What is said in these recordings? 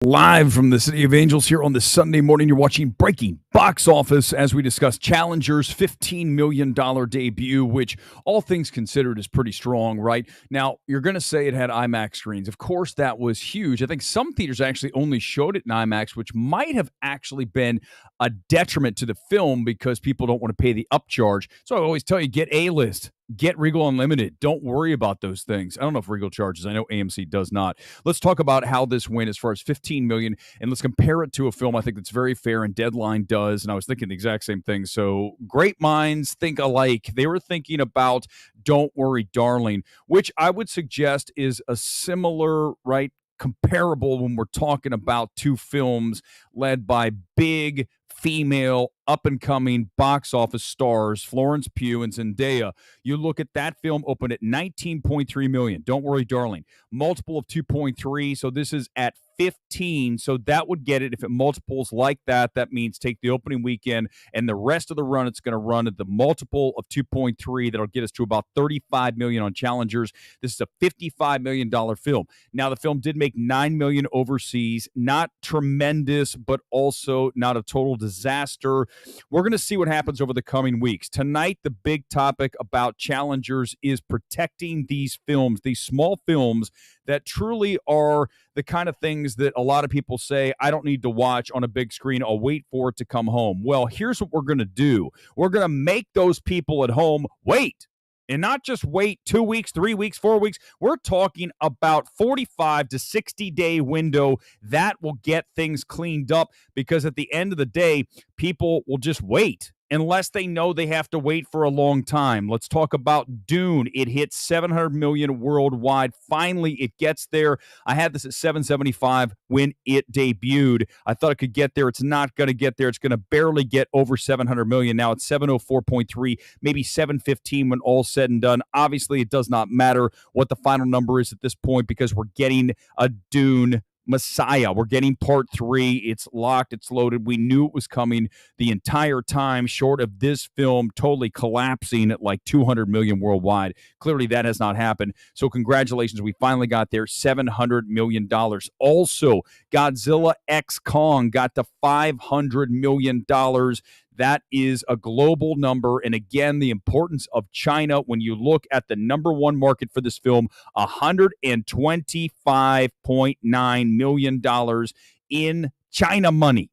Live from the City of Angels here on this Sunday morning, you're watching Breaking Box Office as we discuss Challenger's $15 million debut, which all things considered is pretty strong, right? Now, you're going to say it had IMAX screens. Of course, that was huge. I think some theaters actually only showed it in IMAX, which might have actually been a detriment to the film because people don't want to pay the upcharge. So I always tell you, get A-list. Get Regal Unlimited. Don't worry about those things. I don't know if Regal charges. I know AMC does not. Let's talk about how this went as far as $15 million, and let's compare it to a film I think that's very fair, and Deadline does, and I was thinking the exact same thing. So great minds think alike. They were thinking about Don't Worry, Darling, which I would suggest is a similar, right, comparable when we're talking about two films led by big female up-and-coming box office stars, Florence Pugh and Zendaya. You look at that film, opened at $19.3 million. Don't Worry, Darling. Multiple of 2.3, so this is at 15, so that would get it. If it multiples like that, that means take the opening weekend and the rest of the run, it's going to run at the multiple of 2.3. That'll get us to about $35 million on Challengers. This is a $55 million film. Now, the film did make $9 million overseas. Not tremendous, but also not a total disaster. We're going to see what happens over the coming weeks. Tonight, the big topic about Challengers is protecting these films, these small films that truly are the kind of things that a lot of people say, I don't need to watch on a big screen. I'll wait for it to come home. Well, here's what we're going to do. We're going to make those people at home wait. And not just wait 2 weeks, 3 weeks, 4 weeks. We're talking about 45 to 60-day window. That will get things cleaned up because at the end of the day, people will just wait unless they know they have to wait for a long time. Let's talk about Dune. It hit 700 million worldwide. Finally, it gets there. I had this at 775 when it debuted. I thought it could get there. It's not going to get there. It's going to barely get over 700 million. Now it's 704.3, maybe 715 when all's said and done. Obviously, it does not matter what the final number is at this point because we're getting a Dune Messiah. We're getting part 3. It's locked. It's loaded. We knew it was coming the entire time, short of this film totally collapsing at like 200 million worldwide. Clearly, that has not happened. So congratulations. We finally got there. $700 million. Also, Godzilla X Kong got to $500 million. That is a global number. And again, the importance of China when you look at the number one market for this film, $125.9 million in China money,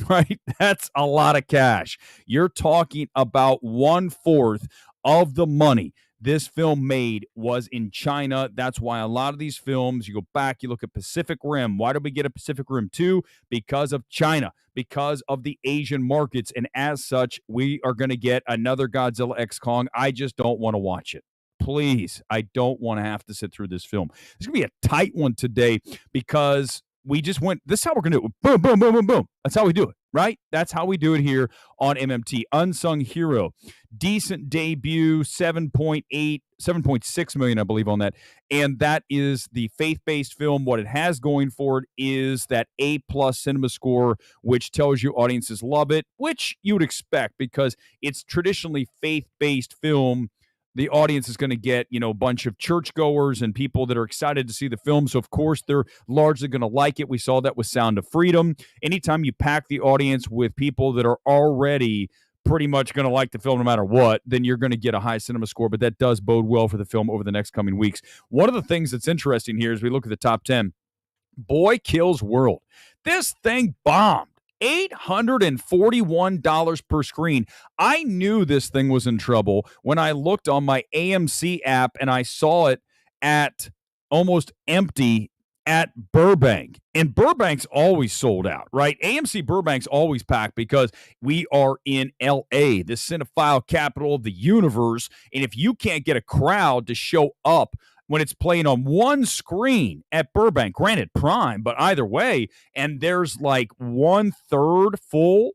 right? That's a lot of cash. You're talking about 1/4 of the money this film made was in China. That's why a lot of these films, you go back, you look at Pacific Rim. Why did we get a Pacific Rim 2? Because of China, because of the Asian markets. And as such, we are going to get another Godzilla X Kong. I just don't want to watch it. Please, I don't want to have to sit through this film. It's going to be a tight one today because we just went, this is how we're going to do it. Boom, boom, boom, boom, boom. That's how we do it, right? That's how we do it here on MMT. Unsung Hero. Decent debut, 7.6 million, I believe, on that. And that is the faith-based film. What it has going for it is that A+ cinema score, which tells you audiences love it, which you would expect because it's traditionally faith-based film. The audience is going to get, a bunch of churchgoers and people that are excited to see the film. So, of course, they're largely going to like it. We saw that with Sound of Freedom. Anytime you pack the audience with people that are already pretty much going to like the film no matter what, then you're going to get a high cinema score. But that does bode well for the film over the next coming weeks. One of the things that's interesting here as we look at the top 10, Boy Kills World. This thing bombed. $841 per screen. I knew this thing was in trouble when I looked on my AMC app and I saw it at almost empty at Burbank. And Burbank's always sold out, right? AMC Burbank's always packed because we are in LA, the cinephile capital of the universe. And if you can't get a crowd to show up when it's playing on one screen at Burbank, granted prime, but either way, and there's like 1/3 full,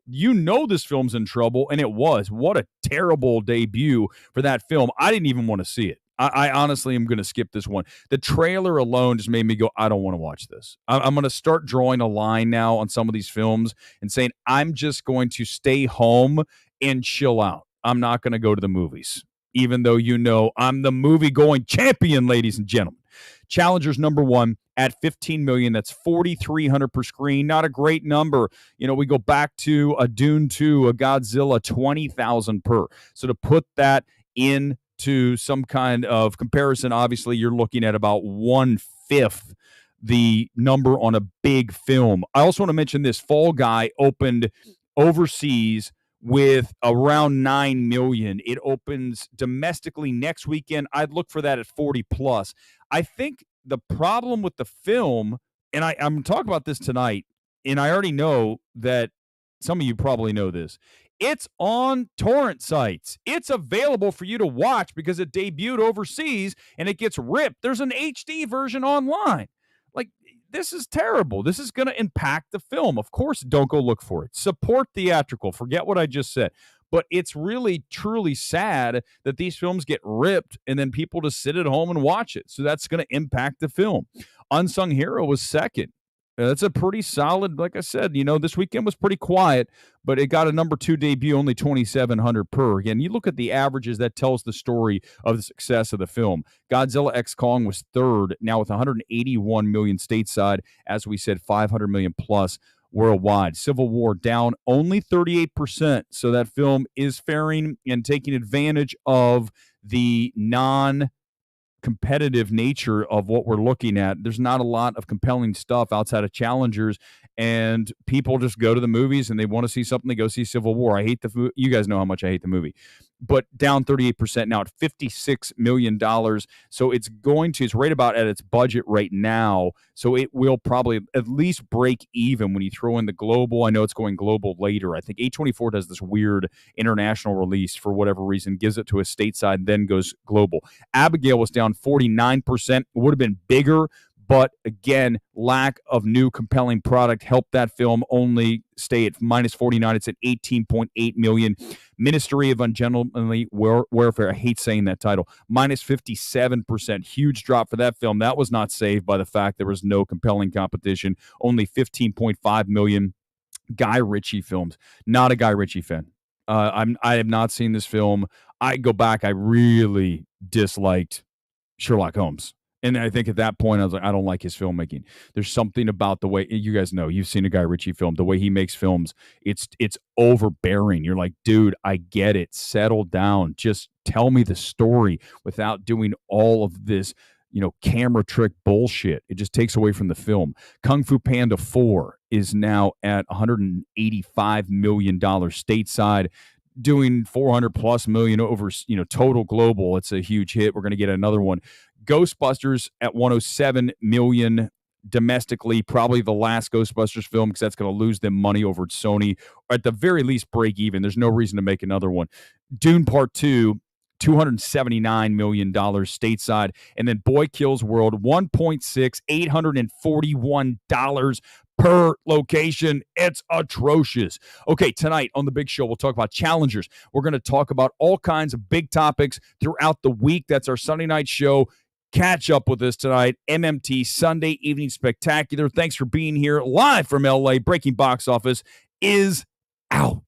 this film's in trouble, and it was. What a terrible debut for that film. I didn't even want to see it. I honestly am going to skip this one. The trailer alone just made me go, I don't want to watch this. I'm going to start drawing a line now on some of these films and saying, I'm just going to stay home and chill out. I'm not going to go to the movies, even though I'm the movie-going champion, ladies and gentlemen. Challengers number one at 15 million. That's 4,300 per screen. Not a great number. We go back to a Dune 2, a Godzilla, 20,000 per. So to put that into some kind of comparison, obviously you're looking at about 1/5 the number on a big film. I also want to mention this. Fall Guy opened overseas with around 9 million. It opens domestically next weekend. I'd look for that at 40 plus. I think the problem with the film, and I'm talking about this tonight, and I already know that some of you probably know this. It's on torrent sites. It's available for you to watch because it debuted overseas and it gets ripped. There's an HD version online. Like, this is terrible. This is going to impact the film. Of course, don't go look for it. Support theatrical. Forget what I just said. But it's really, truly sad that these films get ripped and then people just sit at home and watch it. So that's going to impact the film. Unsung Hero was second. That's a pretty solid, like I said, this weekend was pretty quiet, but it got a number 2 debut, only 2,700 per. Again, you look at the averages, that tells the story of the success of the film. Godzilla x Kong was third, now with 181 million stateside. As we said, 500 million plus worldwide. Civil War down only 38%. So that film is faring and taking advantage of the competitive nature of what we're looking at. There's not a lot of compelling stuff outside of challengers, and people just go to the movies and they want to see something. They go see Civil War. You guys know how much I hate the movie, but down 38% now at $56 million. So it's right about at its budget right now. So it will probably at least break even when you throw in the global. I know it's going global later. I think A24 does this weird international release for whatever reason, gives it to a stateside, then goes global. Abigail was down 49%. It would have been bigger, but again, lack of new compelling product helped that film only stay at minus 49. It's at 18.8 million. Ministry of Ungentlemanly Warfare, I hate saying that title, minus 57%. Huge drop for that film. That was not saved by the fact there was no compelling competition. Only 15.5 million. Guy Ritchie films. Not a Guy Ritchie fan. I have not seen this film. I go back, I really disliked Sherlock Holmes. And I think at that point, I was like, I don't like his filmmaking. There's something about the way, you guys know, you've seen a Guy Ritchie film, the way he makes films, it's overbearing. You're like, dude, I get it. Settle down. Just tell me the story without doing all of this, camera trick bullshit. It just takes away from the film. Kung Fu Panda 4 is now at $185 million stateside, doing 400 plus million over, total global. It's a huge hit. We're going to get another one. Ghostbusters at 107 million domestically, probably the last Ghostbusters film because that's going to lose them money over at Sony, or at the very least break even. There's no reason to make another one. Dune Part 2, $279 million stateside. And then Boy Kills World, 1.6, $841 per location. It's atrocious. Okay, tonight on the big show, we'll talk about challengers. We're going to talk about all kinds of big topics throughout the week. That's our Sunday night show. Catch up with us tonight. MMT Sunday Evening Spectacular. Thanks for being here live from LA. Breaking Box Office is out.